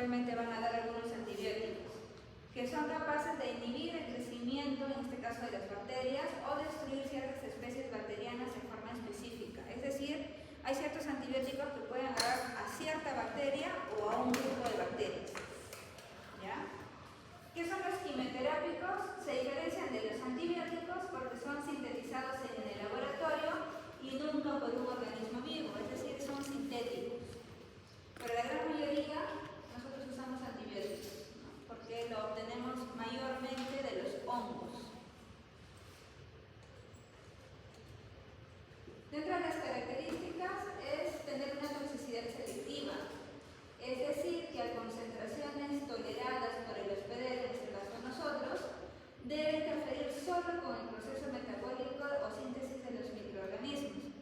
principalmente van a dar algunos antibióticos, que son capaces de inhibir el crecimiento, en este caso de las bacterias, o destruir ciertas especies bacterianas de forma específica. Es decir, hay ciertos antibióticos que pueden dar a cierta bacteria o a un grupo de bacterias. ¿Ya? ¿Qué son los quimioterápicos? Se diferencian de los antibióticos porque son sintetizados en el laboratorio y nunca por un organismo vivo, es decir, son sintéticos. Pero la gran mayoría nosotros usamos antibióticos, ¿no? Porque lo obtenemos mayormente de los hongos. Dentro de las características es tener una toxicidad selectiva, es decir, que a concentraciones toleradas por el hospedero, en este caso nosotros, debe interferir solo con el proceso metabólico o síntesis de los microorganismos.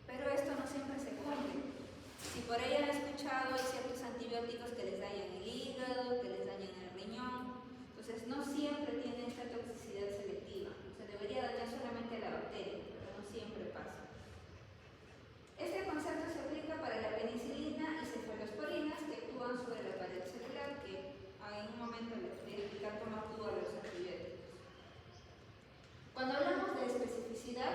Pero esto no siempre se cumple. Si por ahí han escuchado, hay ciertos antibióticos que les dañan el hígado, que les dañan el riñón. Entonces no siempre tiene esta toxicidad selectiva. O sea, debería dañar solamente a la bacteria, pero no siempre pasa. Este concepto se aplica para la penicilina y cefalosporinas que actúan sobre la pared celular, que en un momento les voy a explicar cómo actúan los antibióticos. Cuando hablamos de especificidad,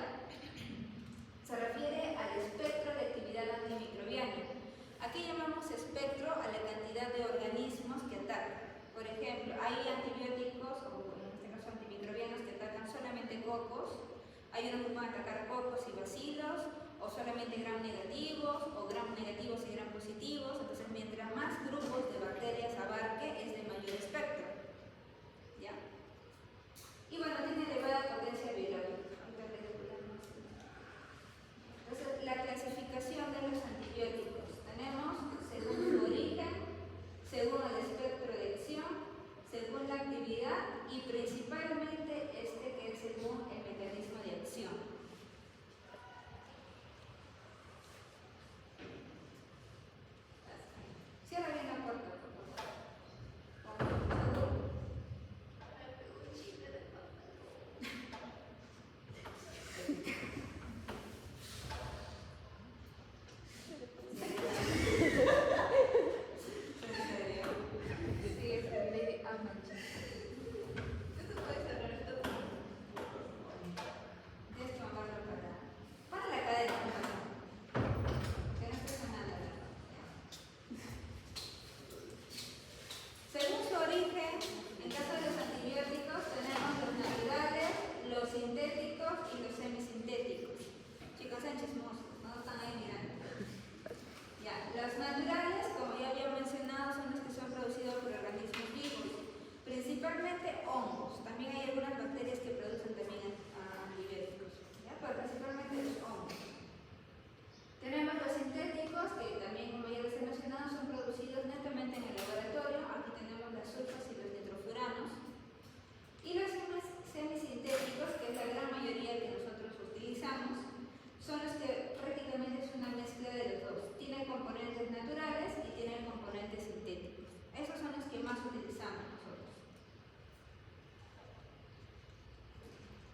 se refiere al espectro de actividad antimicrobiana. Aquí llamamos espectro a la cantidad de organismos que atacan. Por ejemplo, hay antibióticos, o en este caso antimicrobianos, que atacan solamente cocos. Hay unos que pueden atacar cocos y bacilos, o solamente gram negativos, o gram negativos y gram positivos. Entonces, mientras más grupos de bacterias abarque, es de mayor espectro. ¿Ya? Y bueno, tiene elevada potencia biológica. Entonces, la clasificación de los antibióticos. Tenemos según su origen, según el espectro de acción, según la actividad y principalmente que es según el mecanismo de acción. Cierra bien la puerta, por favor.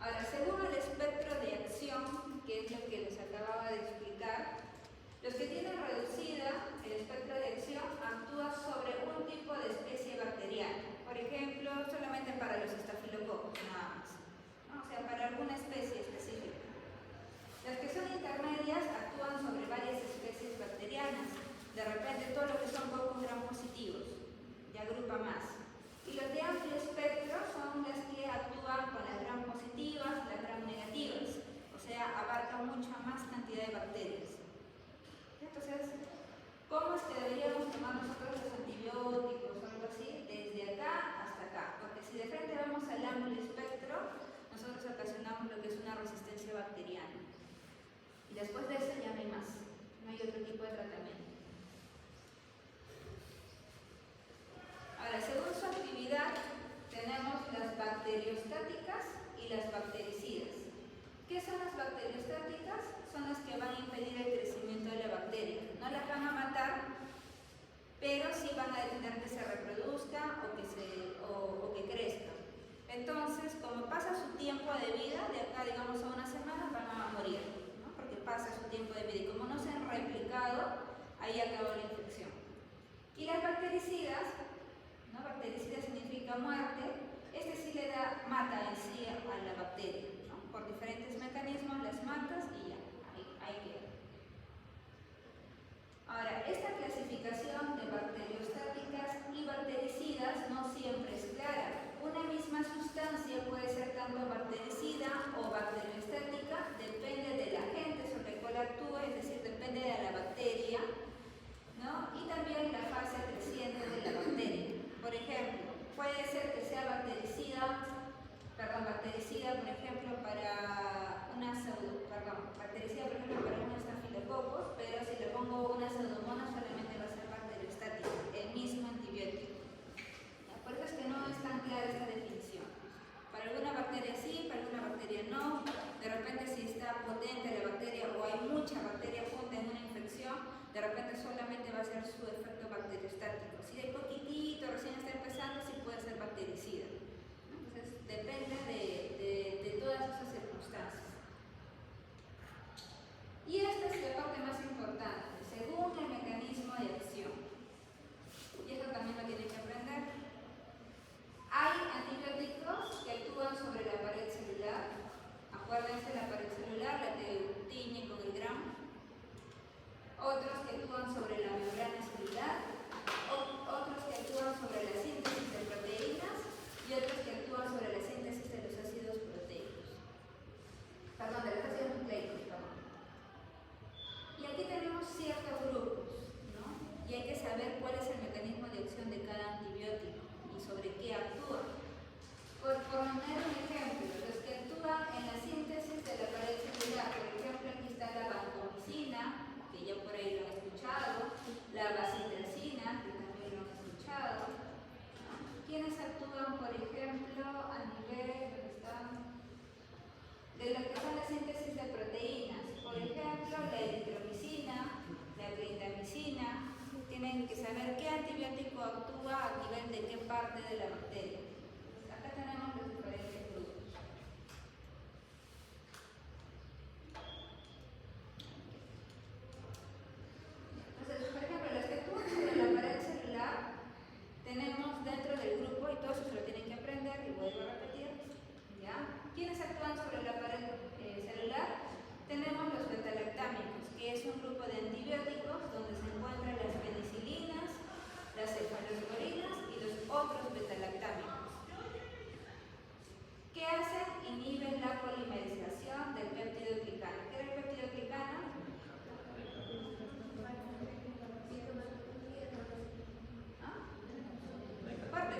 Ahora, según el espectro de acción, que es lo que les acababa de explicar, los que tienen reducida el espectro de acción actúa sobre un tipo de especie bacteriana. Por ejemplo, solamente para los estafilococos, nada más, ¿no? O sea, para alguna especie específica. Las que son intermedias actúan sobre varias especies bacterianas. De repente, todo lo que son cocos gram positivos, ya agrupa más. Y los de amplio espectro son las que actúan con las gram positivas, las gram negativas. O sea, abarcan mucha más cantidad de bacterias. Entonces, ¿cómo es que deberíamos tomar nosotros los antibióticos o algo así? Desde acá hasta acá. Porque si de frente vamos al amplio espectro, nosotros ocasionamos lo que es una resistencia bacteriana. Y después de eso ya no hay más. No hay otro tipo de tratamiento. Ahora, según su actividad, tenemos las bacteriostáticas y las bactericidas. ¿Qué son las bacteriostáticas? Son las que van a impedir el crecimiento de la bacteria. No las van a matar, pero sí van a detener que se reproduzca o que crezca. Entonces, como pasa su tiempo de vida, de acá digamos a una semana van a morir, ¿no? Porque pasa su tiempo de vida y como no se han replicado, ahí acabó la infección. Y las bactericidas, ¿no? Bactericida significa muerte, este sí le da, mata en sí a la bacteria, ¿no? Por diferentes mecanismos las matas y ya, ahí queda. Ahora, esta clasificación de bacteriostáticas y bactericidas no siempre es clara. Una misma sustancia puede ser tanto bactericida o bacteriostática, depende del agente sobre el cual actúa, es decir, depende de la bacteria, ¿no? Y también la fase creciente de la bacteria. Por ejemplo, puede ser que sea bactericida, por ejemplo, para unos estafilococos, pero si le pongo una pseudomonas solamente va a ser bacteriostática, el mismo antibiótico. Por eso es que no es tan clara esta definición. Para alguna bacteria sí, para alguna bacteria no. De repente si está potente la bacteria o hay mucha bacteria junta en una infección, de repente solamente va a ser su efecto bacteriostático. Si hay poquitito, recién está empezando, sí puede ser bactericida. Entonces depende de todas esas circunstancias. Y esta es la parte más importante, según el mecanismo de acción. Y esto también lo tienen que aprender. Hay antibióticos que actúan sobre la pared celular. Acuérdense la pared celular, la que tiñe con el gramo. Otros que actúan sobre la membrana celular. Otros que actúan sobre la síntesis de proteínas. Y otros que actúan sobre la síntesis de los ácidos proteicos. Perdón, de los ácidos nucleicos, perdón. Y aquí tenemos ciertos grupos, ¿no? Y hay que saber cuál es el mecanismo de acción de cada antibiótico y sobre qué actúa. Por poner un ejemplo, los que actúan en la síntesis de la pared celular, por ejemplo, aquí está la vancomicina, que ya por ahí lo han escuchado, la bacitracina, que también lo han escuchado. ¿Quiénes actúan, por ejemplo, a nivel de lo que son la síntesis de proteínas? Por ejemplo, la eritromicina, la clindamicina. Tienen que saber qué antibiótico actúa a nivel de qué parte de la bacteria. Acá tenemos los diferentes grupos. Entonces, por ejemplo, los que actúan sobre la pared celular, tenemos dentro del grupo, y todos eso lo tienen que aprender, y vuelvo a repetir, ¿ya? ¿Quiénes actúan sobre la pared celular? Tenemos los beta-lactámicos, que es un grupo de antibióticos donde se encuentran las penicilinas, las cefalosporinas y los otros beta-lactámicos. ¿Qué hacen? Inhiben la polimerización del péptido glicano. ¿Qué era el péptido glicano? ¿Ah? Fuerte.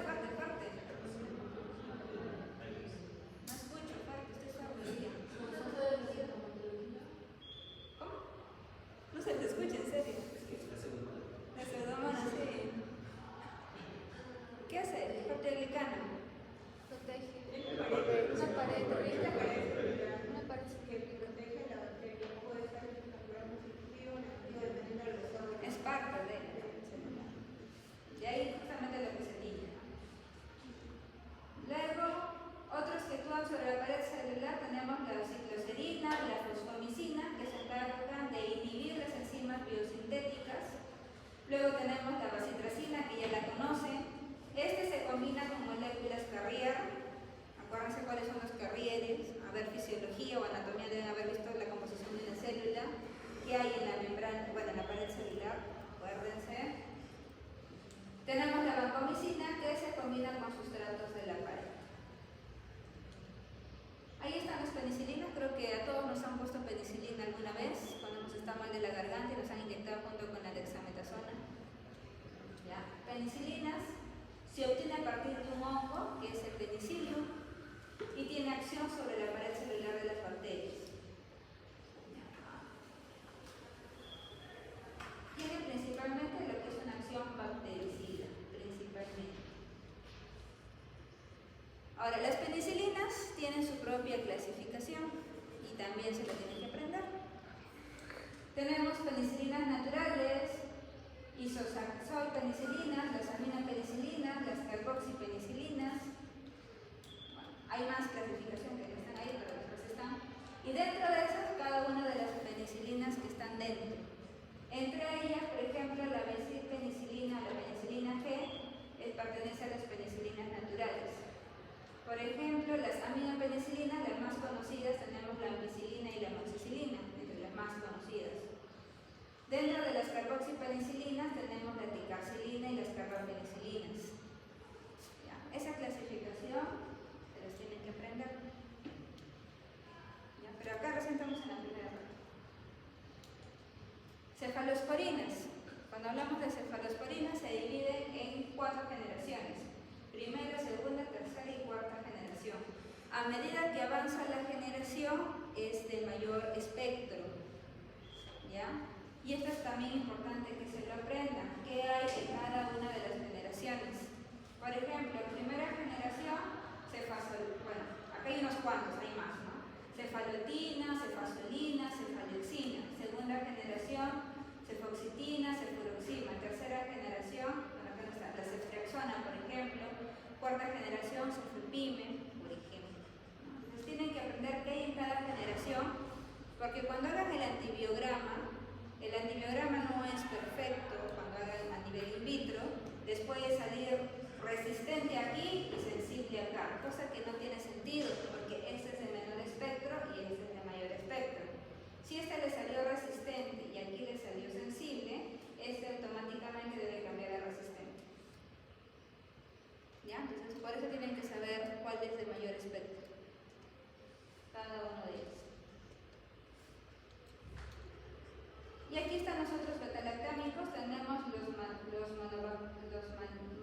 No escucho, fuerte, usted sabe. ¿Cómo? No se te escucha, en serio. La pseudomonas, sí. ¿Qué hace el péptido glicano? Protege Una pared una pared que protege la bacteria. Puede estar capturando positivo, negativo, dependiendo de los órganos. es parte de la célula. De ahí justamente lo que se tiñe. Luego, otros que actúan sobre la pared celular tenemos la cicloserina, la fosfomicina, que se encargan de inhibir las enzimas biosintéticas. Luego tenemos la bacitracina, que ya la conocen. Este se combina con moléculas carrier. Acuérdense cuáles son los carrieres. A ver, fisiología o anatomía deben haber visto la composición de una célula. ¿Qué hay en la membrana? Bueno, en la pared celular. Acuérdense. Tenemos la vancomicina, que se combina con sustratos de la pared. Ahí están las penicilinas. Creo que a todos nos han puesto penicilina alguna vez cuando hemos estado mal de la garganta y nos han inyectado junto con la dexametasona. ¿Ya? Penicilinas se obtiene a partir de un hongo, que es el penicillium, y tiene acción sobre la pared celular de las bacterias. Tiene principalmente lo que es una acción bactericida, principalmente. Ahora, las penicilinas tienen su propia clasificación y también se lo tienen que aprender. Tenemos penicilinas naturales, isoxazopenicilinas, las aminopenicilinas, las carboxipenicilinas. Bueno, hay más clasificación que no están ahí, pero después están. Y dentro de esas, cada una de las penicilinas que están dentro. Entre ellas, por ejemplo, la benzilpenicilina, la A medida que avanza la generación es de mayor espectro, ¿ya? Y esto es también importante que se lo aprendan, qué hay en cada una de las generaciones. Por ejemplo, primera generación, bueno, acá hay unos cuantos, hay más, ¿no? Cefalotina, cefasolina, cefalioxina. Segunda generación, cefoxitina, cefuroxima. Tercera generación, bueno, acá no está, la ceftriaxona, por ejemplo. Cuarta generación, cefepime, por ejemplo. Entonces tienen que aprender qué hay en cada generación, porque cuando hagan el antibiograma no es perfecto cuando hagan a nivel in vitro, les puede salir resistente aquí y sensible acá, cosa que no tiene sentido porque este es de menor espectro y este es de mayor espectro. Si este le salió resistente y aquí le salió sensible, este automáticamente debe cambiar a resistente. ¿Ya? Entonces por eso tienen que saber cuál es de mayor espectro, cada uno de ellos. Y aquí están los otros betalactámicos, tenemos los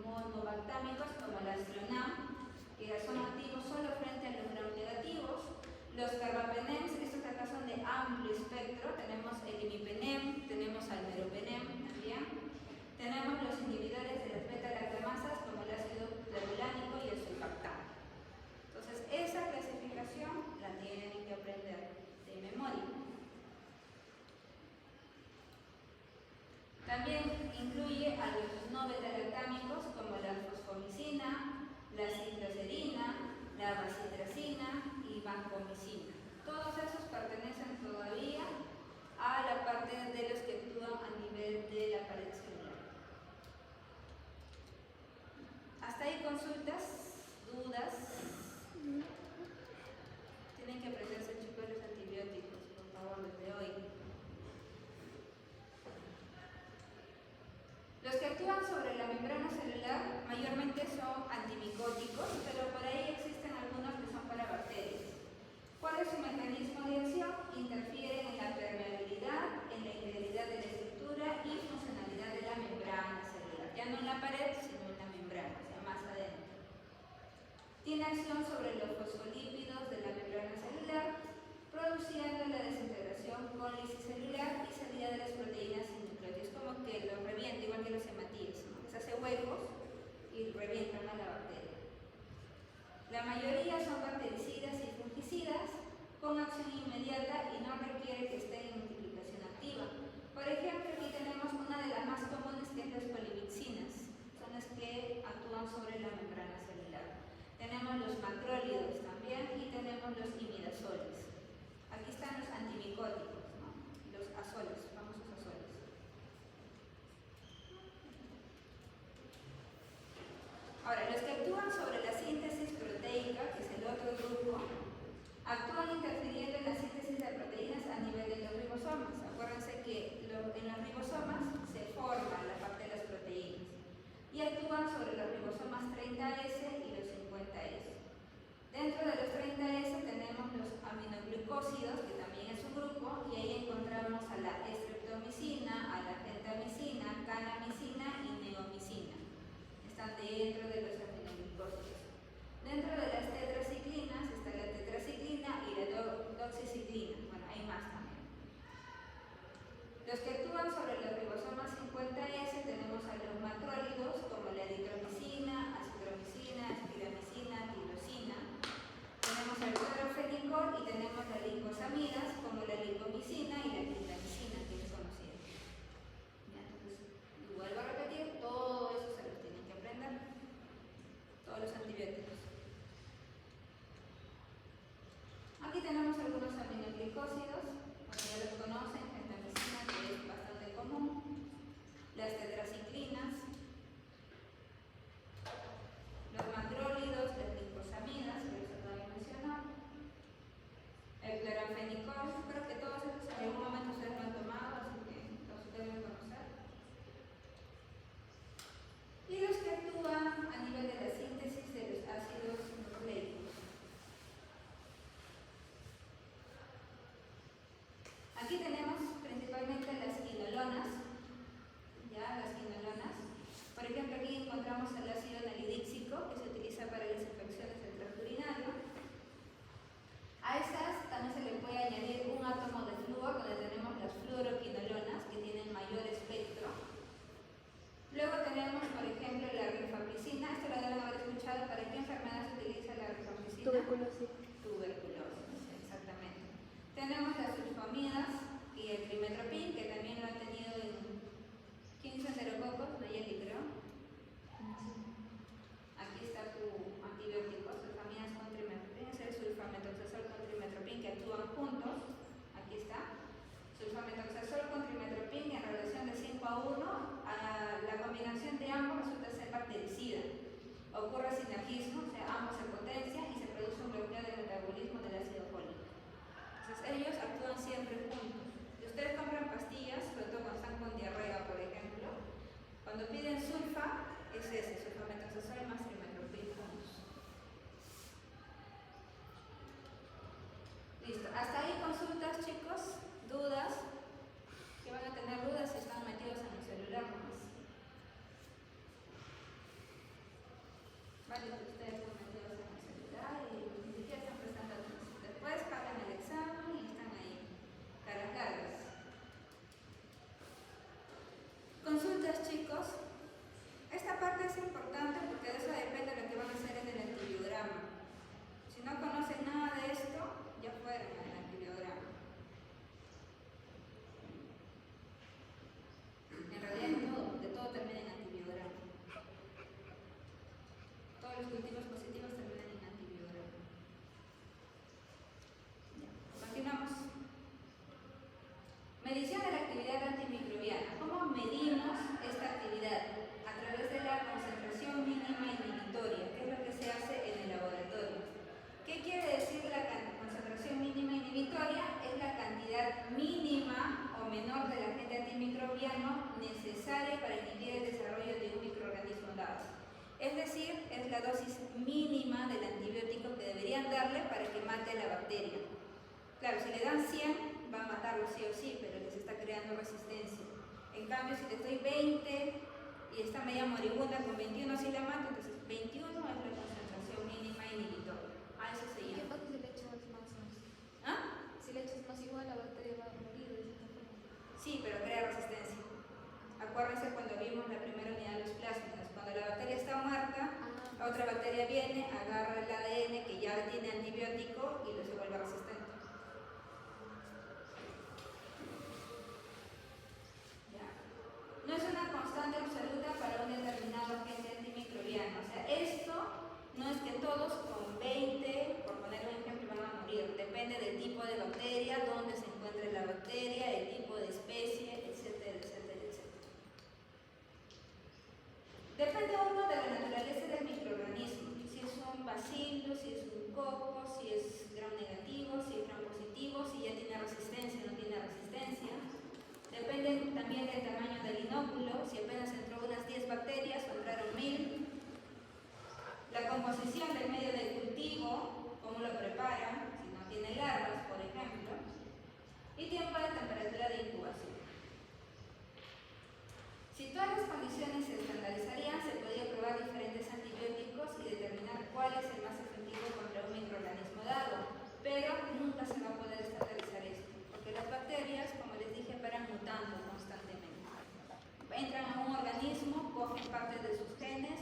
monobactámicos como el astronam, que son activos solo frente a los gram negativos. Los carbapenems, estos acá son de amplio espectro, tenemos el imipenem, tenemos al meropenem también. Tenemos los inhibidores de las beta-lactamasas como el ácido clavulánico y el sulfactam. Entonces esa clasificación la tienen que aprender de memoria. También incluye a los no beta-lactámicos como la fosfomicina, la cicloserina, la bacitracina y vancomicina. Todos esos pertenecen todavía a la parte de los que actúan a nivel de la pared celular. ¿Hasta ahí consultas? ¿Dudas? Tienen que aprenderse, chicos, los antibióticos, por favor, desde hoy. Los que actúan sobre la membrana celular mayormente son antimicóticos, pero por ahí existen algunos que son para bacterias. ¿Cuál es su mecanismo de acción? Interfieren en la permeabilidad, en la integridad de la estructura y funcionalidad de la membrana celular. Ya no en la pared, sino en la membrana, o sea, más adentro. Tiene acción sobre los fosfolípidos de la membrana celular, produciendo la desintegración colicicelular y salida de las proteínas sin nucleótidos. Como que los revienta, igual que los hematíes, ¿no? Se hace huecos y revientan a la bacteria. La mayoría son bactericidas y fungicidas con acción inmediata y no requiere que estén en multiplicación activa. Por ejemplo, aquí tenemos una de las más comunes que es las polimixinas, son las que actúan sobre la membrana celular. Tenemos los macrólidos también y tenemos los imidazoles. Aquí están los antimicóticos, ¿no? Los azoles, famosos azoles. Ahora, los que actúan sobre la síntesis proteica, que es el otro grupo, actúan interfiriendo en la síntesis de proteínas a nivel de los ribosomas. Acuérdense que en los ribosomas se forma la parte de las proteínas y actúan sobre los ribosomas 30S y los 50S. Dentro de los 30S tenemos los aminoglucósidos, que también es un grupo, y ahí encontramos a la estreptomicina, a la gentamicina, canamicina y neomicina. Están dentro de los aminoglucósidos. Dentro de las tetraciclinas está la tetraciclina y la doxiciclina. Bueno, hay más también. Los que actúan sobre los ribosomas 50S tenemos a los macrólidos como la eritromicina, acitromicina, espiramicina, tirosina. Tenemos el clorofenicol y tenemos las licosamidas como la licomicina y la clindamicina, que es conocida. Entonces, vuelvo a repetir, todo eso se los tienen que aprender. Todos los antibióticos. Aquí tenemos algunos aminoglicósidos, bueno, ya los conocen, gentamicina, que es bastante común, las tetraciclinas, los macrólidos, las licosamidas, que los acabo de mencionar, el clorofenicol. Creo que todos estos en algún momento ustedes lo han tomado, así que los deben conocer. Y los que actúan a nivel de la síntesis de los ácidos nucleicos. Aquí tenemos principalmente las quinolonas, ya las quinolonas. Por ejemplo, aquí encontramos el ácido nalidíxico, que se utiliza para las infecciones del tracto urinario. bactericida. Ocurre sinergismo, o sea, ambos se potencian y se produce un bloqueo del metabolismo del ácido fólico. Entonces ellos actúan siempre juntos. Si ustedes compran pastillas, sobre todo cuando están con diarrea, por ejemplo, cuando piden sulfa, es ese, sulfametazosol más trimethoprim juntos. Listo, hasta ahí consultas, chicos, dudas, que van a tener dudas si están metidos en el celular nomás. Vale, que ustedes están metidos en el celular y ni siquiera están prestando atención. Después pagan el examen y están ahí, cargas. Consultas, chicos. Esta parte es importante porque de eso depende de lo que van a hacer en el antibiograma. Si no conocen nada de esto, ya fueron en el antibiograma. En realidad de todo termina en antibiograma. Todos los cultivos positivos terminan en antibiograma. Ya, continuamos. Medición de la actividad antimicrobiana. ¿Cómo medimos esta actividad? A través de la concentración mínima inhibitoria, que es lo que se hace en el laboratorio. ¿Qué quiere decir la concentración mínima inhibitoria? Es la cantidad mínima o menor del agente antimicrobiano necesaria para inhibir el desarrollo de un microorganismo dado. Es decir, es la dosis mínima del antibiótico que deberían darle para que mate a la bacteria. Claro, si le dan 100, va a matarlo sí o sí, pero les está creando resistencia. En cambio, si le doy 20 y está media moribunda con 21 sí la mato, entonces 21 es la concentración mínima inhibitoria. A eso se llama. ¿Qué pasa si le echas más? ¿Ah? Si le echas más igual, la bacteria va a morir de esta forma. Sí, pero crea resistencia. Acuérdense cuando vimos la primera unidad de los plásmidos. Cuando la bacteria está muerta, otra bacteria viene, agarra el ADN que ya tiene antibiótico y lo se vuelve resistente. No es una constante absoluta para un determinado agente antimicrobiano. O sea, esto no es que todos con 20, por poner un ejemplo, van a morir. Depende del tipo de bacteria, dónde se encuentre la bacteria, el tipo de especie, etcétera, etcétera, etcétera. Depende uno de la naturaleza del microorganismo. Si es un bacilo, si es un coco, si es gram negativo, si es gram positivo, si ya tiene resistencia o no tiene resistencia. Depende también del tamaño del inóculo, si apenas entró unas 10 bacterias o entraron 1000. La composición del medio de cultivo, cómo lo preparan, si no tiene larvas, por ejemplo. Y tiempo de temperatura de incubación. Si todas las condiciones se estandarizarían, se podría probar diferentes antibióticos y determinar cuál es el más efectivo contra un microorganismo dado. Pero nunca se va a poder estandarizar esto, porque las bacterias, como les dije, paran mutando constantemente. Entran a un organismo, cogen parte de sus genes,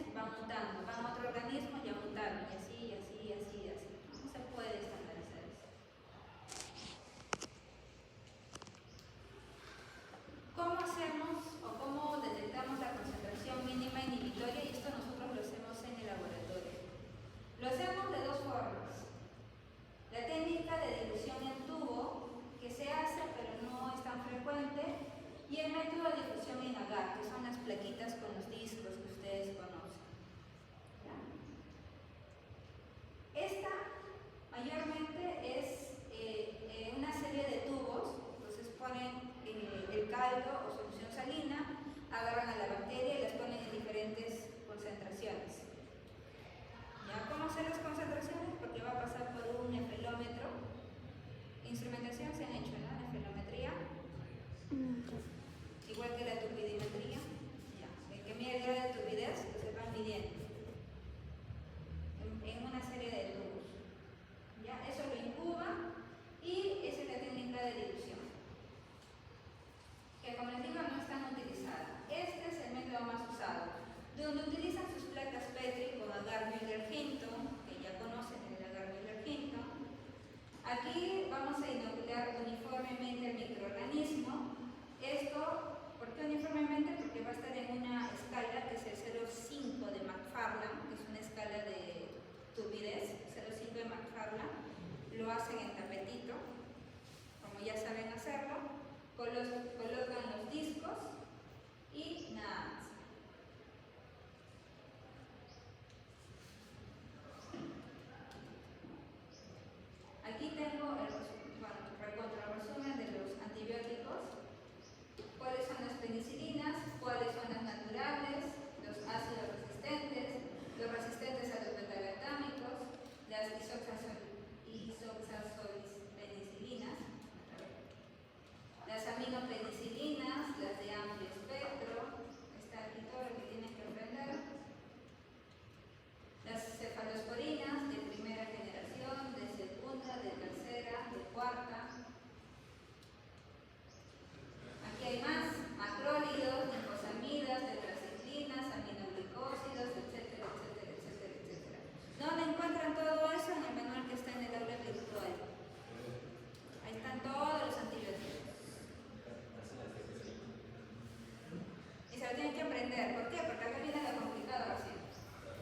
tienen que aprender. ¿Por qué? Porque acá viene lo complicado recién.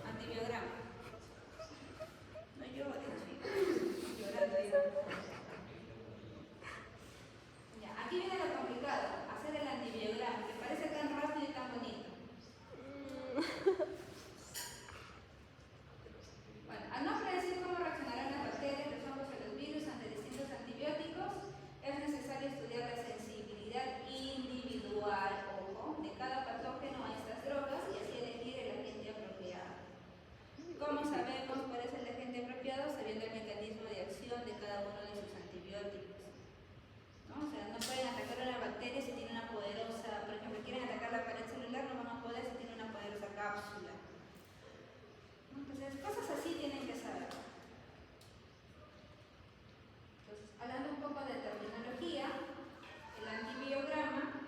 Antibiograma. No llores, chicos. Llorando yo. Ya, aquí viene lo complicado. Hacer el antibiograma, que parece tan rápido y tan bonito. Bueno, al no predecir cómo reaccionarán las bacterias, los hongos y los virus ante distintos antibióticos, es necesario estudiar la sensibilidad individual, ojo, de cada patógeno a estas drogas y así elegir el agente apropiado. ¿Cómo sabemos cuál es el agente apropiado? Sabiendo el mecanismo de acción de cada uno de sus antibióticos. ¿No? O sea, no pueden atacar a la bacteria si tiene una poderosa, por ejemplo, quieren atacar la pared celular, no van a poder si tiene una poderosa cápsula. Entonces, cosas así tienen que saber. Entonces, hablando un poco de terminología, el antibiograma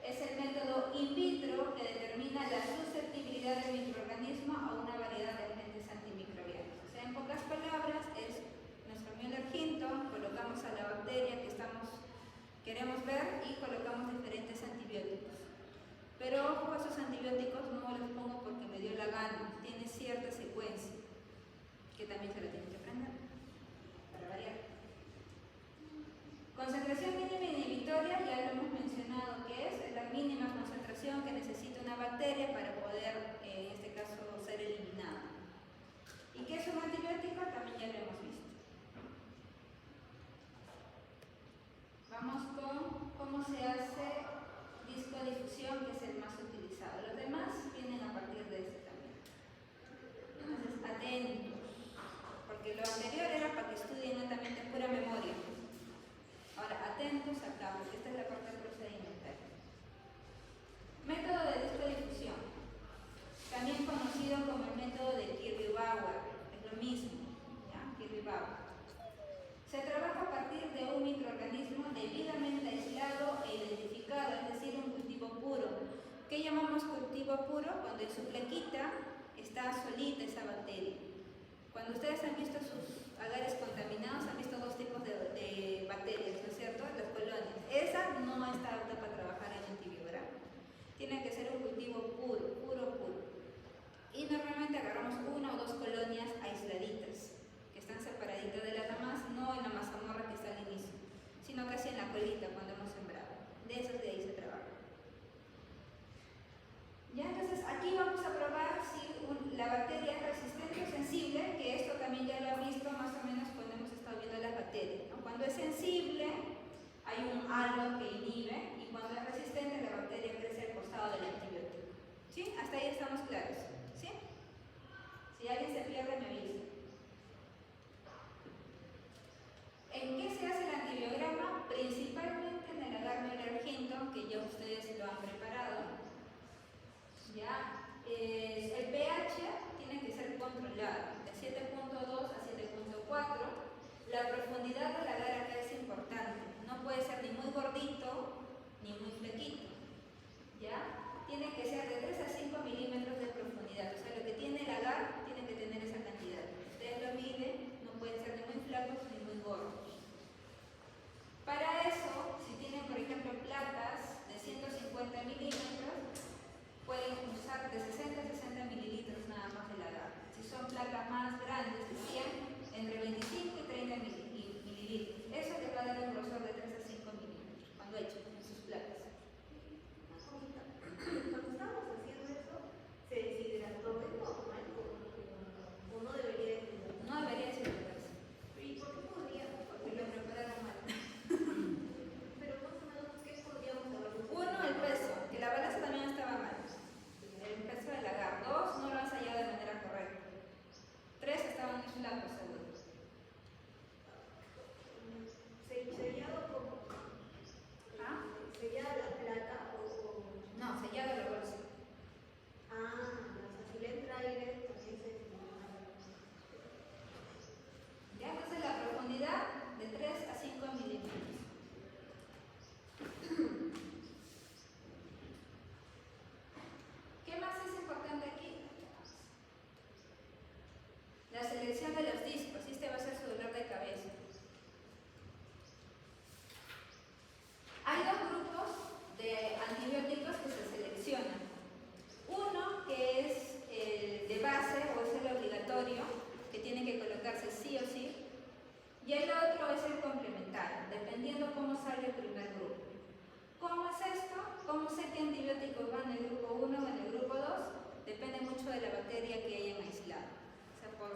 es el método in vitro que determina la susceptibilidad del microorganismo a una variedad de agentes antimicrobianos. O sea, en pocas palabras, es nuestro Müller Hinton, colocamos a la bacteria que queremos ver y colocamos diferentes antibióticos. Pero ojo, esos antibióticos no los pongo porque me dio la gana, tiene cierta secuencia que también se la tienen que aprender para variar. Concentración mínima inhibitoria, ya lo hemos mencionado que es la mínima concentración que necesita una bacteria para poder, en este caso, ser eliminada. ¿Y qué es un antibiótico? También ya lo hemos visto. Vamos con cómo se hace discodifusión, que es el más utilizado. Los demás vienen a partir de este también. Entonces, atentos, porque lo anterior era para que estudien netamente pura memoria. Ahora, atentos acá, porque esta es la parte procedimental. Método de discodifusión, también conocido como el método de Kirby-Bauer, es lo mismo, ¿ya? Kirby-Bauer. Se trabaja a partir de un microorganismo debidamente aislado e identificado, es decir, un cultivo puro. ¿Qué llamamos cultivo puro? Cuando en su plaquita está solita esa bacteria. Cuando ustedes han visto sus agares contaminados, han visto dos tipos de bacterias, ¿no es cierto? Las colonias. Esa no está apta para trabajar en antibiograma. Tiene que ser un cultivo puro, puro, puro. Y normalmente agarramos una o dos colonias aisladitas, que están separaditas de las demás, no en la mazamorra que está al inicio, sino casi en la colita cuando hemos sembrado. De esas de ahí se trabaja. Ya, entonces aquí vamos a probar si la bacteria es resistente o sensible, que esto también ya lo han visto más o menos cuando hemos estado viendo las bacterias, ¿no? Cuando es sensible, hay un halo que inhibe, y cuando es resistente, la bacteria crece al costado del antibiótico. ¿Sí? Hasta ahí estamos claros. ¿Sí? Si alguien se pierde, me avisa. ¿En qué se hace el antibiograma? Principalmente en el agar Müller Hinton, que ya ustedes lo han preparado. ¿Ya? El pH tiene que ser controlado, de 7.2 a 7.4. La profundidad del agar acá es importante, no puede ser ni muy gordito ni muy flequito. ¿Ya? Tiene que ser de 3 a 5 milímetros de profundidad, o sea, lo que tiene el agar tiene que tener esa cantidad. Ustedes lo miden, no pueden ser ni muy flacos ni muy gordos. Para eso, si tienen, por ejemplo, placas de 150 milímetros, pueden usar de 60 a 60 mililitros nada más del agar. Si son placas más grandes de 100, entre 25 y 30 mililitros. Eso les va a dar un grosor de 3 a 5 milímetros cuando echen en sus placas. Cuando estábamos haciendo eso, se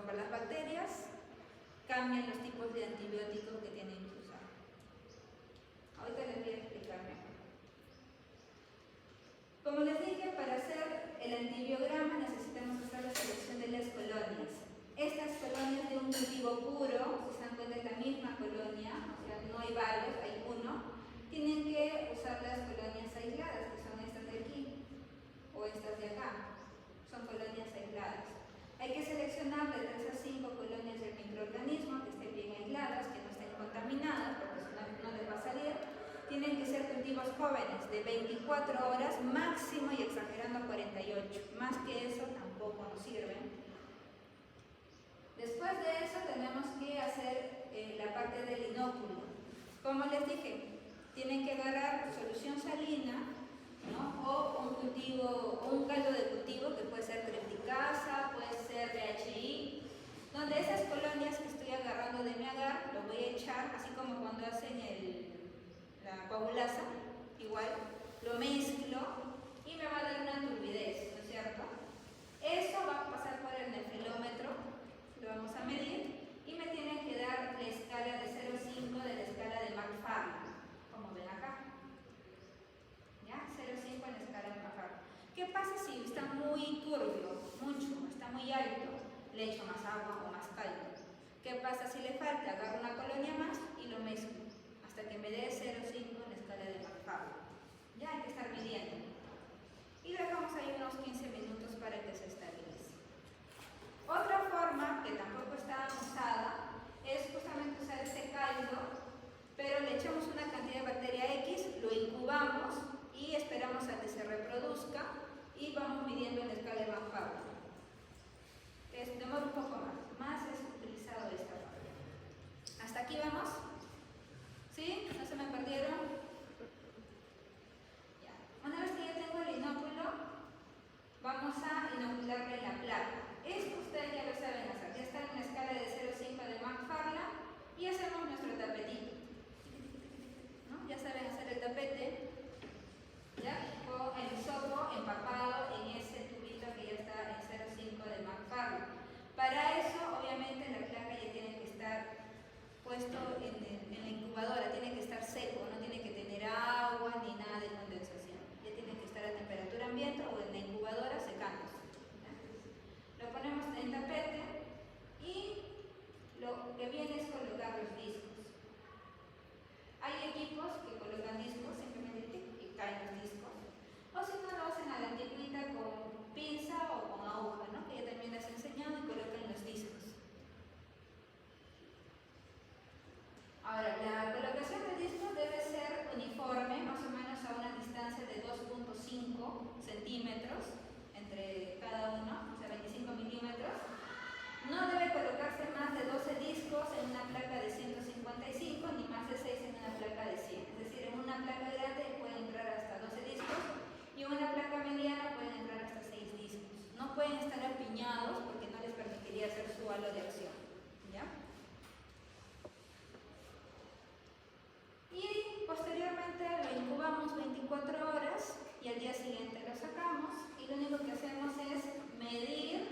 para las bacterias, cambian los tipos de antibióticos que tienen que usar. Ahorita les voy a explicar mejor. Como les dije, para hacer el antibiograma necesitamos hacer la selección de las colonias. Estas colonias de un cultivo puro, si se dan cuenta es la misma colonia, o sea, no hay varios, hay uno, tienen que usar las colonias aisladas, que son estas de aquí o estas de acá. Son colonias aisladas. Hay que seleccionar de 3 a 5 colonias del microorganismo que estén bien aisladas, que no estén contaminadas, porque si no les va a salir. Tienen que ser cultivos jóvenes, de 24 horas máximo y exagerando 48. Más que eso tampoco nos sirven. Después de eso tenemos que hacer la parte del inóculo. Como les dije, tienen que agarrar solución salina, ¿no? O un cultivo, o un caldo de cultivo que puede ser tripticasa, puede ser DHI, donde esas colonias que estoy agarrando de mi agar, lo voy a echar, así como cuando hacen la coagulasa, igual, lo mezclo y me va a dar una turbidez, ¿no es cierto? Eso va a pasar por el nefilómetro, lo vamos a medir, y me tienen que dar la escala de 0,5 de la escala de McFarland, como ven acá. ¿Ya? 0,5 en la escala de McFarland. ¿Qué pasa si está muy turbio, mucho, está muy alto? Le echo más agua o más caldo. ¿Qué pasa si le falta? Agarro una colonia más y lo mezclo hasta que me dé 0,5 en la escala de McFarland. Ya hay que estar midiendo. Y dejamos ahí unos 15 minutos para que se estabilice. Otra forma, que tampoco está usada, es justamente usar este caldo, pero le echamos una cantidad de bacteria X, lo incubamos y esperamos a que se reproduzca y vamos midiendo en la escala de McFarland. Demora un poco más es utilizado esta parte. ¿Hasta aquí vamos? ¿Sí? ¿No se me perdieron? Ya. Una vez que ya tengo el inóculo, vamos a inocularle la placa. Esto ustedes ya lo saben hacer. Ya está en una escala de 0,5 de McFarland y hacemos nuestro tapetito. ¿No? Ya saben hacer el tapete, ¿ya? Con el hisopo empapado en ese tubito que ya está en 0,5 de McFarland. Para eso, obviamente, la placa ya tiene que estar puesto en la incubadora, tiene que estar seco, no tiene que tener agua ni nada de condensación. Ya tiene que estar a temperatura ambiente o en la incubadora secándose. Lo ponemos en tapete y lo que viene es colocar los discos. Hay equipos que colocan discos, simplemente tic, y caen los discos. O si no, lo hacen a la antigüita con pinza o con aguja, ¿no? Que ya también les he enseñado y colocan los discos. Ahora, la colocación del disco debe ser uniforme, más o menos a una distancia de 2,5 centímetros entre cada uno, o sea 25 milímetros. No debe colocarse más de 12 discos en una placa de 155 ni más de 6 en una placa de 100. Es decir, en una placa grande pueden entrar hasta 12 discos y en una placa mediana pueden entrar hasta 6 discos. No pueden estar apiñados porque no les permitiría hacer su halo de acción. ¿Ya? Y posteriormente lo incubamos 24 horas y al día siguiente lo sacamos y lo único que hacemos es medir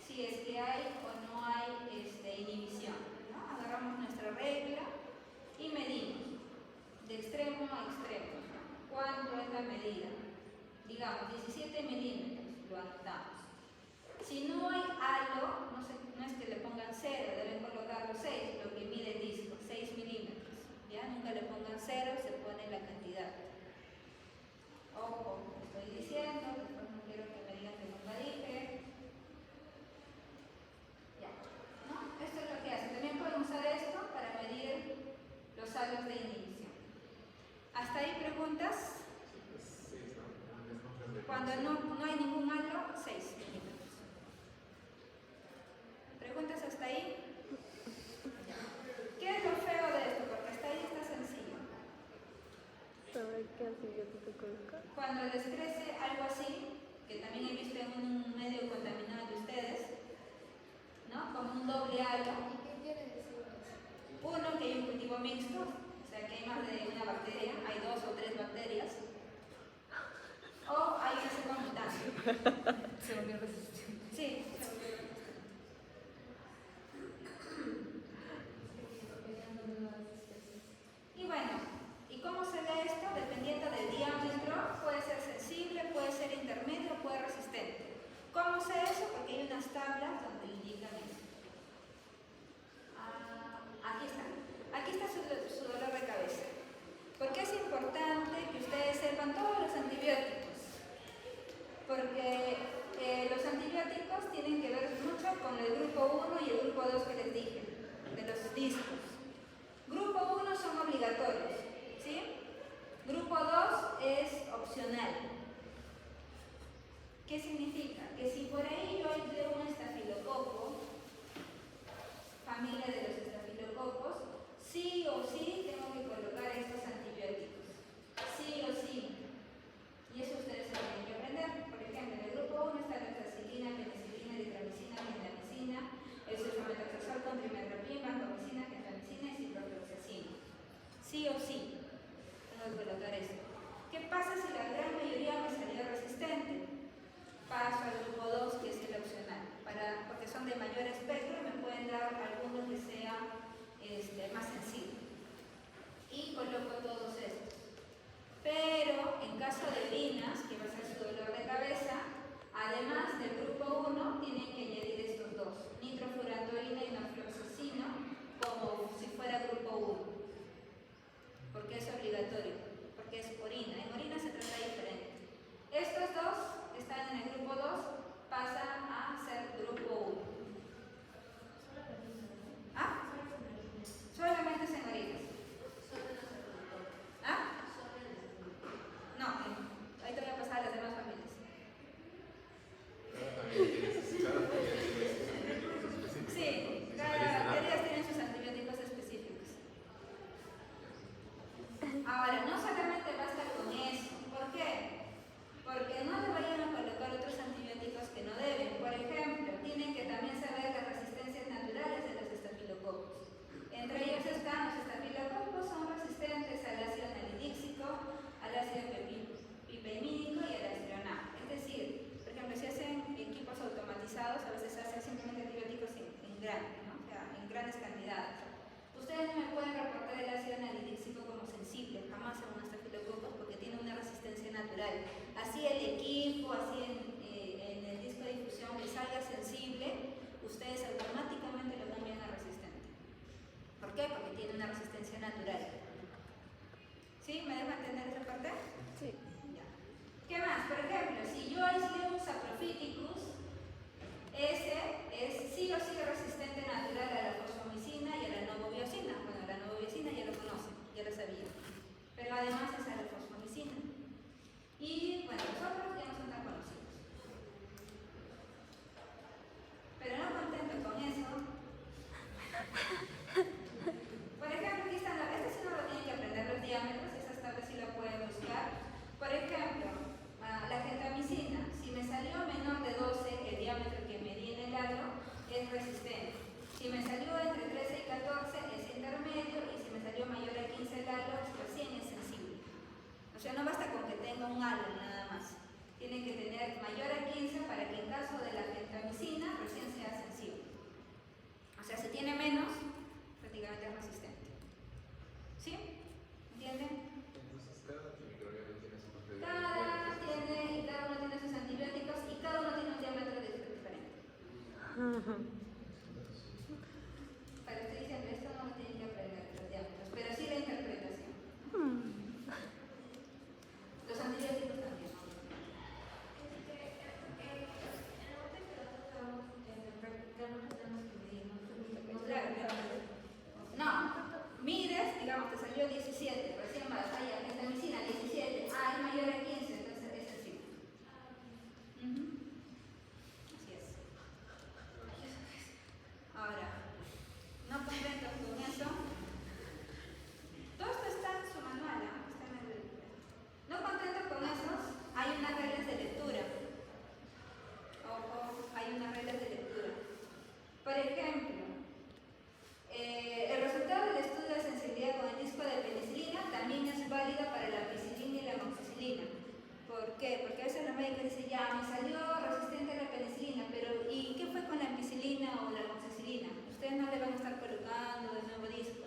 si es que hay o no hay inhibición, ¿no? Agarramos nuestra regla y medimos de extremo a extremo, ¿no? ¿Cuánto es la medida? Digamos 17 milímetros, lo anotamos. Si no hay halo, no es que le pongan 0, deben colocarlo 6, lo que mide el disco, 6 milímetros. ¿Ya? Nunca le pongan 0, se pone la cantidad. Ojo, estoy diciendo, después no quiero que me digan que no la dije. Ya, ¿no? Esto es lo que hace. También pueden usar esto para medir los halos de inhibición. ¿Hasta ahí preguntas? Cuando no hay ningún halo, 6 milímetros. ¿Preguntas hasta ahí? ¿Qué es lo feo de esto? Porque hasta ahí está sencillo. Cuando les crece algo así, que también he visto en un medio contaminado de ustedes, ¿no? Como un doble halo. ¿Y qué quiere decir eso? Uno, que hay un cultivo mixto, o sea que hay más de una bacteria, hay 2 o 3 bacterias. O hay una cepa mutante. Se volvió resistente. Sí, se volvió resistente. unas tablas donde indican eso. Aquí está su dolor de cabeza. ¿Por qué es importante que ustedes sepan todos los antibióticos? Porque los antibióticos tienen que ver mucho con el grupo 1 y el grupo 2 que les dije, de los discos. Grupo 1 son obligatorios, ¿sí? Grupo 2 es opcional. ¿Qué significa? Que si por ahí yo empleo un estafilococo, familia de los estafilococos, sí o sí tengo que colocar estos antibióticos. Sí o sí. Y eso ustedes se tienen que aprender. Por ejemplo, en el grupo 1 está la tetraciclina, penicilina, diclomicina, clindamicina, el sulfamethoxazol con trimethoprim, vancomicina, gentamicina y ciprofloxacina. Sí o sí tengo que colocar eso. ¿Qué pasa si la gran mayoría me salió resistente? Paso al grupo 2, que es el opcional, porque son de mayor espectro, me pueden dar alguno que sea más sensible. Y coloco todos estos. Pero en caso de orinas, que va a ser su dolor de cabeza, además del grupo 1, tienen que añadir estos dos, nitrofurantoína y norfloxacino, como si fuera grupo 1, porque es obligatorio, porque es orina. En orina se trata diferente. Estos dos están en el grupo 2, pasan a ser grupo 1. ¿Ah? Solamente es en orinas. ¿Ah? No, ahí te voy a pasar a las demás familias. Sí, cada bacteria tiene sus antibióticos específicos. Ahora, no solamente basta con eso. ¿Por qué? Porque no le vayan a colocar otros antibióticos que no deben. Por ejemplo, tienen que también saber las resistencias naturales de los estafilococos. Entre ellos están los estafilococos, son resistentes al ácido nalidíxico, al ácido pipemídico y al aztreonam. Es decir, por ejemplo, si hacen equipos automatizados, a veces hacen simplemente antibióticos en grande, ¿no? O sea, en grandes cantidades. Ustedes no me pueden reportar el ácido nalidíxico como sensible, jamás en un estafilococos, porque tiene una resistencia natural. Así el equipo, así en el disco de difusión que salga sensible, ustedes automáticamente lo cambian a resistente. ¿Por qué? Porque tiene una resistencia natural. ¿Sí? ¿Me deja entender esa parte? Sí. Ya. ¿Qué más? Por ejemplo, si yo aislé un saprophyticus, ese es sí o sí resistente natural a la fosfomicina y a la novobiosina. Bueno, la novobiosina ya lo conocen, ya lo sabían. Pero además es a la fosfomicina. Y bueno, los otros ya no son tan conocidos. Pero no contento con eso. Por ejemplo, aquí están, este sí no lo tienen que aprender los diámetros, esas tablas sí la pueden buscar. Por ejemplo, la gentamicina, si me salió menor de 12, el diámetro que medí en el agro es resistente. Si me salió entre 13 y 14 es intermedio, y si me salió mayor a 15 el agro, recién es sensible. O sea, no basta con que tenga un halo nada más. Tiene que tener mayor a 15 para que en caso de la gentamicina recién sea sensible. O sea, si tiene menos, prácticamente es resistente. ¿Sí? ¿Entienden? Entonces cada antimicrobiano tiene su propio Cada uno tiene sus antibióticos y cada uno tiene un diámetro diferente. Pero estoy diciendo, esto no lo tienen que aprender los diámetros, pero sí la interpretación. Los antibióticos también. No, mides, digamos, te salió 17, recién vas, allá, gentamicina 17, es mayor a 15, entonces es sensible. Así es. Ahora, no contentos con eso, todo esto está en su manual, está en el. No contentos con eso, hay unas reglas de lectura. Ojo, hay unas reglas de lectura. Por ejemplo, el resultado del estudio de sensibilidad con el disco de penicilina también es válido para la ampicilina y la amoxicilina. ¿Por qué? Porque a veces los médicos dicen, ya, me salió resistente a la penicilina, pero ¿y qué fue con la ampicilina o la amoxicilina? Ustedes no le van a estar colocando de nuevo disco.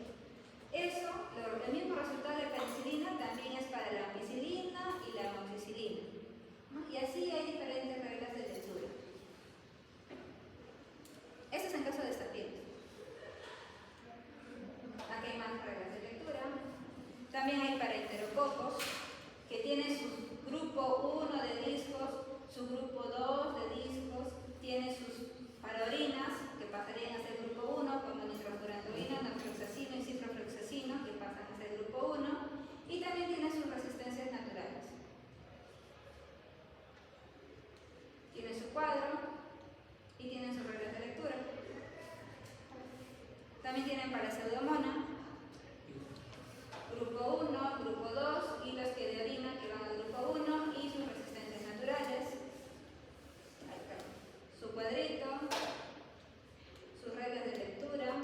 Eso, el mismo resultado de la penicilina también es para la ampicilina y la amoxicilina, ¿no? Y así hay diferentes reglas de lectura. También hay para enterococos, que tiene su grupo 1 de discos, su grupo 2 de discos, tiene sus paraorinas, que pasarían a ser grupo 1, como nitrofurantoína, nafloxacino y ciprofloxacino, que pasan a ser grupo 1, y también tiene sus resistencias naturales. Tiene su cuadro y tiene sus reglas de lectura. También tienen para pseudomona, grupo 1, grupo 2 y los que de orina que van al grupo 1 y sus resistencias naturales. Su cuadrito, sus reglas de lectura.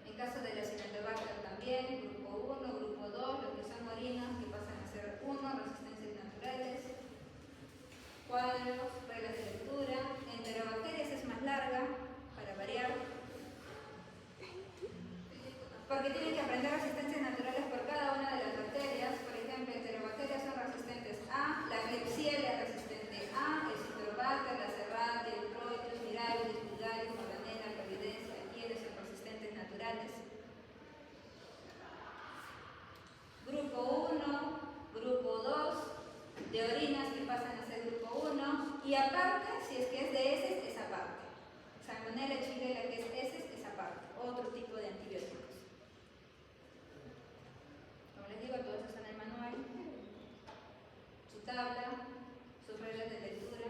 En caso de los Acinetobacter también, grupo 1, grupo 2, los que son orinas que pasan a ser 1, resistencias naturales. Cuadros, reglas de lectura. Enterobacterias es más larga, para variar, porque tienen que aprender resistencias naturales por cada una de las bacterias. Por ejemplo, enterobacterias son resistentes a, la Klebsiella es resistente a, el Citrobacter, la Serratia, el Proteus, Mirabilis, Vulgaris, Morganella, Providencia, Quieres son resistentes naturales. Grupo 1, grupo 2, de orinas que pasan a ser grupo 1, y aparte, si es que es de heces, es aparte. Salmonella, Shigella, que es heces, es aparte, otro tipo de antibióticos. Como les digo, todo eso está en el manual, su tabla, sus reglas de lectura.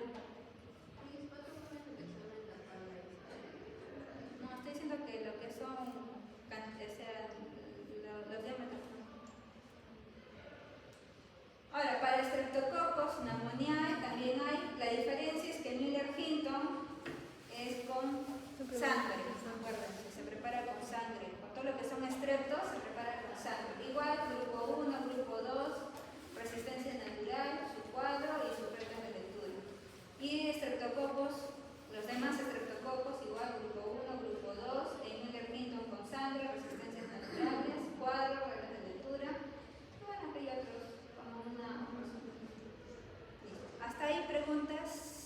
No, estoy diciendo que lo que son, los diámetros. Ahora, para Streptococcus pneumoniae también hay, la diferencia es que Müller-Hinton es con sangre, acuérdense, se prepara con sangre. Con todo lo que son estreptos se prepara con sangre. Igual, grupo 1, grupo 2, resistencia natural, su cuadro y sus reglas de lectura. Y Streptococcus, los demás Streptococos, igual, grupo 1, grupo 2, en Müller-Hinton con sangre, resistencias naturales, cuadro, reglas de lectura. Y bueno, aquí hay otros, como una. Hasta ahí preguntas.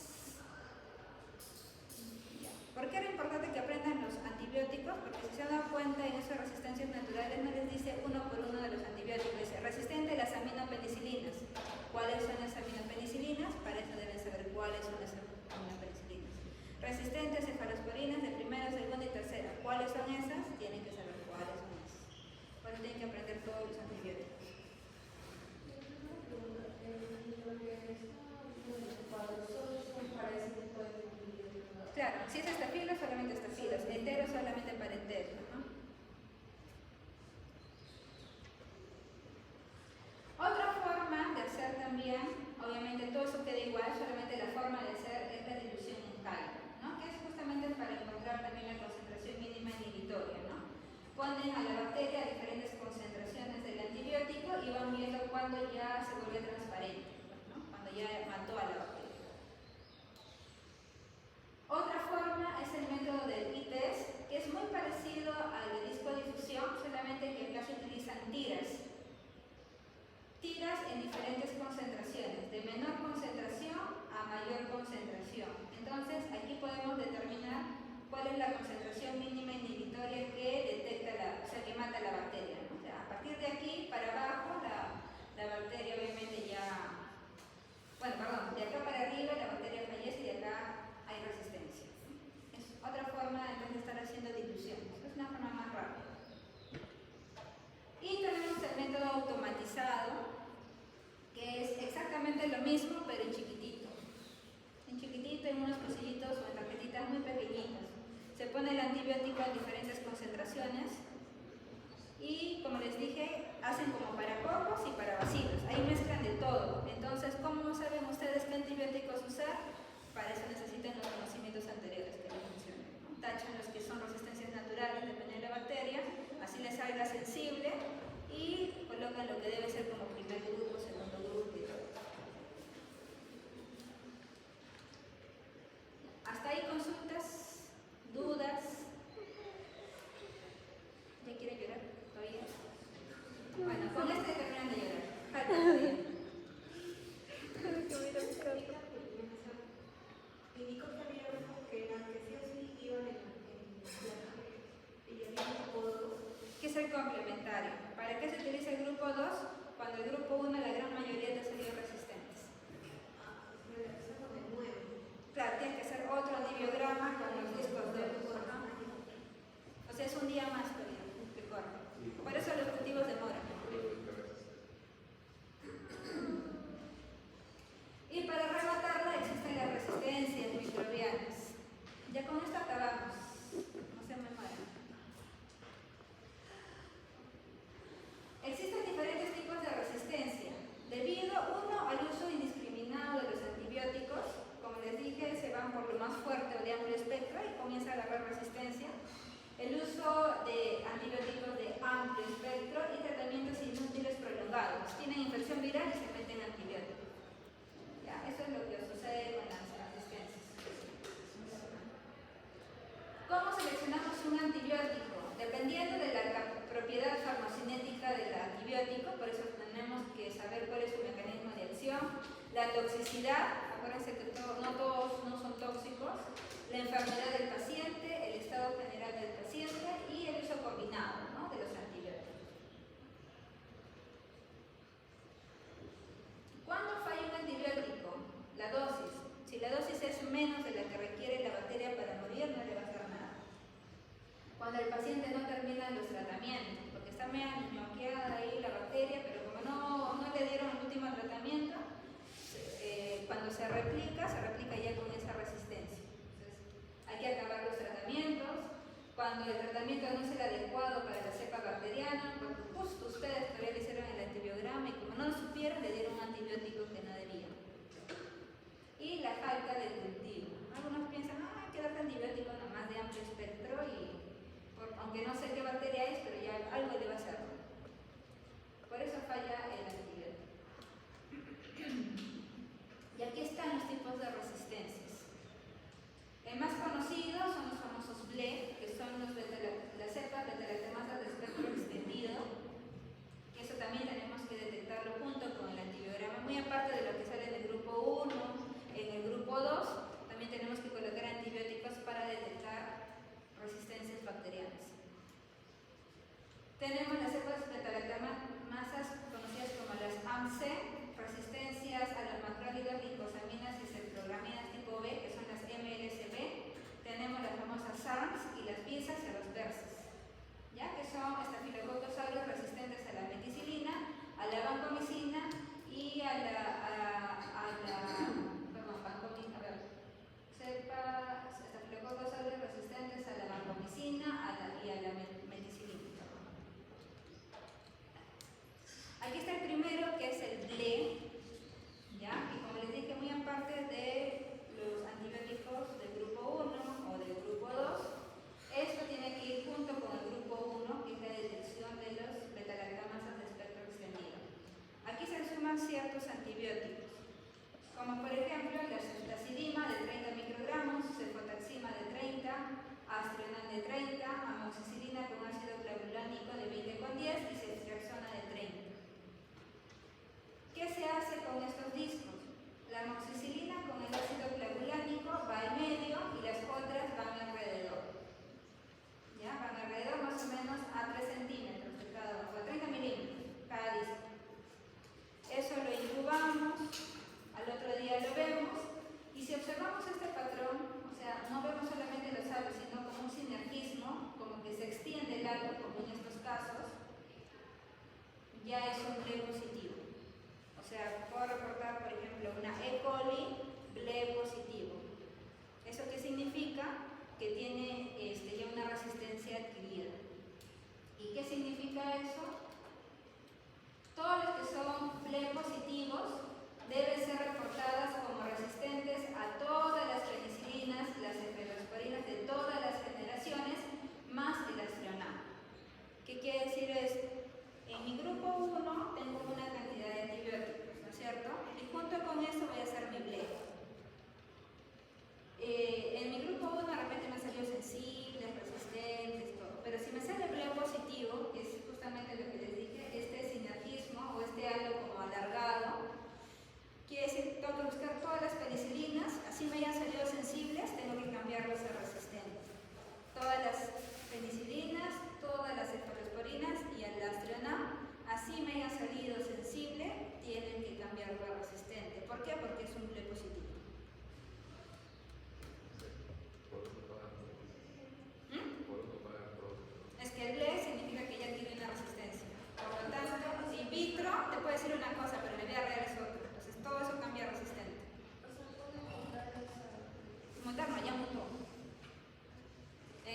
¿Por qué era importante que aprendan los antibióticos? Porque si se han dado cuenta en esas resistencias naturales no les dice uno por uno de los antibióticos, dice resistente a las aminopenicilinas. ¿Cuáles son las aminopenicilinas? Para eso deben saber cuáles son las aminopenicilinas. Resistente a cefalosporinas de primera, segunda y tercera. ¿Cuáles son esas? Tienen que saber cuáles son esas. Por eso tienen que aprender todos los antibióticos. Claro, si es estafilo, solamente estafilos, entero solamente para enteros, ¿no? Otra forma de hacer también, obviamente todo eso queda igual, solamente la forma de hacer es la dilución en caldo, ¿no? Que es justamente para encontrar también la concentración mínima inhibitoria, ¿no? Ponen a la bacteria a diferentes concentraciones del antibiótico y van viendo cuando ya se vuelve transparente, ¿no? Cuando ya mató a la bacteria. Otra forma es el método del ITES, que es muy parecido al de discodifusión, solamente que acá se utilizan tiras. Tiras en diferentes concentraciones, de menor concentración a mayor concentración. Entonces, aquí podemos determinar cuál es la concentración mínima inhibitoria que detecta que mata la bacteria, ¿no? O sea, a partir de aquí para abajo, la bacteria obviamente ya. Bueno, perdón, de acá para arriba la bacteria fallece y de acá hay resistencia. Es otra forma entonces de estar haciendo dilución. Es una forma más rápida. Y tenemos el método automatizado, que es exactamente lo mismo, pero en chiquitito. En chiquitito, en unos pocillitos o en tarjetitas muy pequeñitas. Se pone el antibiótico en diferentes concentraciones y, como les dije, hacen como para cocos y para bacilos. Ahí mezclan de todo. Entonces, ¿cómo saben ustedes qué antibióticos usar? Para eso necesitan los conocimientos anteriores que les mencioné, ¿no? Tachan los que son resistencias naturales, depende de la bacteria, así les salga sensible y colocan lo que debe ser como primer grupo, segundo grupo y todo. Hasta ahí consultas, dudas. ¿Ya quiere llorar? ¿Todavía? Bueno, con este terminan de llorar. Falta todavía. Indicó que había uno que sí o sí iban en la y había un codo. ¿Qué es el codo? complementario. ¿Para qué se utiliza el grupo 2? Cuando el grupo 1 la gran mayoría te salió resistentes. Claro, tiene que ser otro antibiograma con los discos dobles. O sea, es un día más todavía que corre. Por eso los cultivos demoran. Y para rematarla existen las resistencias microbianas. Ya con esto acabamos. No se me mueran. Existen diferentes tipos de resistencia. Debido, uno, al uso indiscriminado de los antibióticos, como les dije, se van por lo más fuerte o de amplio espectro y comienza a agarrar resistencia. El uso de antibióticos de amplio espectro y tratamientos inútiles prolongados. Tienen infección viral y se meten antibióticos. ¿Ya? Eso es lo que sucede con las resistencias. ¿Cómo seleccionamos un antibiótico? Dependiendo de la propiedad farmacocinética del antibiótico, por eso tenemos que saber cuál es su mecanismo de acción, la toxicidad, acuérdense que no todos no son tóxicos, la enfermedad del paciente, el estado general del paciente y el uso combinado, ¿no?, de los antibióticos. ¿Cuándo falla un antibiótico? La dosis. Si la dosis es menos de la que requiere la bacteria para morir, no le va a hacer nada. Cuando el paciente no termina los tratamientos, porque está media ñoqueada ahí la bacteria, pero como no le dieron el último tratamiento, cuando se replica ya con esa resistencia. Entonces, hay que acabar los tratamientos. Cuando el tratamiento no es el adecuado para la cepa bacteriana, porque justo ustedes todavía le hicieron el antibiograma y como no lo supieron, le dieron un antibiótico que no debían. Y la falta de cultivo. Algunos piensan, hay que darle antibiótico nomás de amplio espectro y aunque no sé qué bacteria es, pero ya algo le va a hacer. Por eso falla el antibiótico. Y aquí están los tipos de resistencias. El más conocido son los famosos BLE, que son los las cepas beta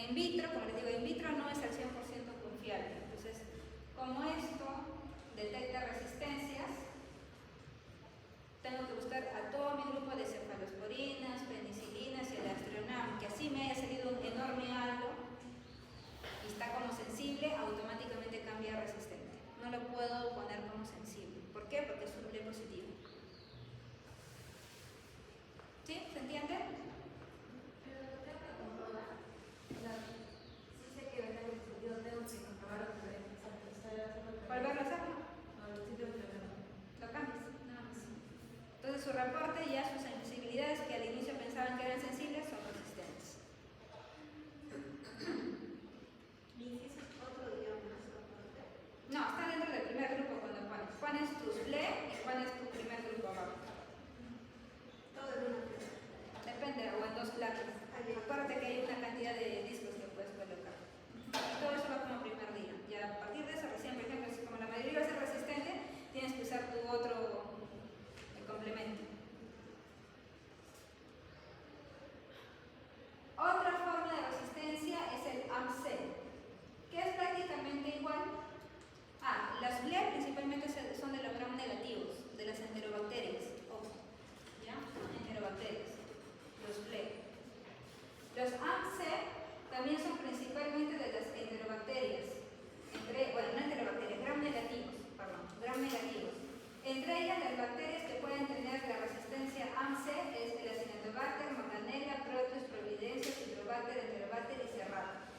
in vitro, como les digo, in vitro no es al 100% confiable. Entonces, como esto detecta resistencias, tengo que buscar a todo mi grupo de cefalosporinas, penicilinas y el astronam, que así me haya salido un enorme halo y está como sensible, automáticamente cambia a resistente. No lo puedo poner como sensible. ¿Por qué? Porque es un B positivo. ¿Sí? ¿Se entiende? Pero lo tengo que comprobar. O sea, sí sé que venga yo tengo que comprobar otra vez. ¿Volverlo a hacer? No, el sitio que Lo cambias, nada más. Entonces su reporte ya sus sensibilidades que al inicio pensaban que eran sensibles son resistentes. ¿Y si es otro día más aparte? No, está dentro del primer grupo cuando pones tus BLE y pones tu primer grupo abajo. Todo en una pieza. Depende, o en dos placas. Acuérdate que hay una cantidad de discos que puedes colocar. Y todo eso va como primer día. Ya a partir de eso recién, por ejemplo, si como la mayoría va a ser resistente, tienes que usar tu otro complemento. Otra forma de resistencia es el AMC, que es prácticamente igual. Las BLE principalmente son de los gram negativos, de las enterobacterias. Ojo, ¿ya? Son enterobacterias, los BLE. Los AMC también son principalmente de las enterobacterias. No enterobacterias, gram negativos, perdón, gram negativos. Entre ellas, las bacterias que pueden tener la resistencia AMC es el Acinetobacter, Morganella, Proteus, Providence, Citrobacter, Enterobacter y Serratia.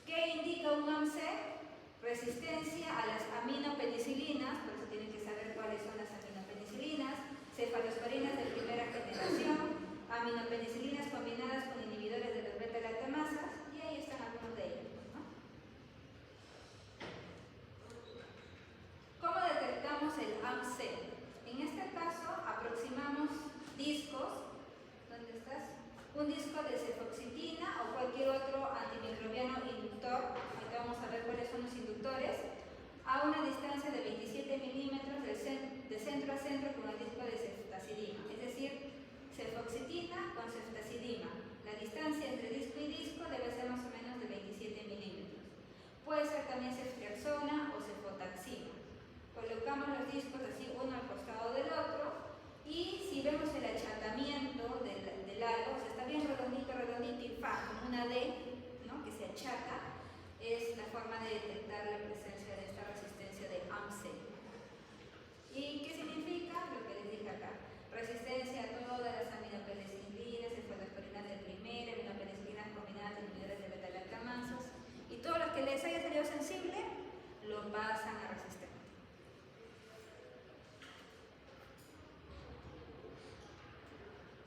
¿Qué indica un AMC? Resistencia a las aminopenicilinas, por eso tienen que saber cuáles son las aminopenicilinas, cefalosporinas de primera generación, aminopenicilinas combinadas con inhibidores de las beta-lactamasas, y ahí están algunos de ellos, ¿no? ¿Cómo detectamos el AMC? En este caso aproximamos discos, ¿dónde estás? Un disco de cefoxitina o cualquier otro antimicrobiano inductor, ahorita vamos a ver cuáles son los inductores, a una distancia de 27 milímetros de centro a centro con el disco de ceftazidima, es decir, cefoxitina con ceftazidima. La distancia entre disco y disco debe ser más o menos de 27 milímetros. Puede ser también ceftriaxona o cefotaxima. Colocamos los discos así uno al costado del otro y si vemos el achatamiento del halo, o sea, está bien redondito y como una D, ¿no? Que se achata, es la forma de detectar la presencia de esta resistencia de AMC. ¿Y qué significa? Lo que les dije acá. Resistencia a todas las aminopenicilinas, cefalosporinas de primera, aminopenicilinas combinadas con inhibidores de beta-lactamasas, y todo lo que les haya salido sensible lo pasan a resistente.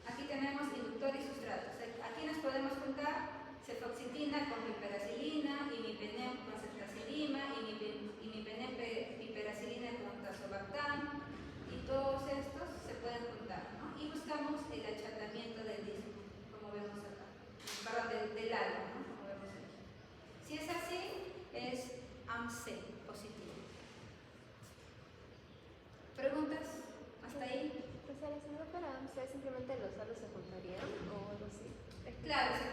Aquí tenemos inductor y sustrato. Aquí nos podemos juntar cefoxitina con piperacilina, imipenem con ceftazidima, imipenem piperacilina con tazobactam, y todos estos se pueden juntar, ¿no? Y buscamos el achatamiento del disco, como vemos acá. Perdón, del halo, ¿no? Como vemos aquí. Si es así, es AMC positivo. ¿Preguntas? ¿Hasta ahí? Pues si no fuera AMC, simplemente los halos se juntarían o algo así. Claro, se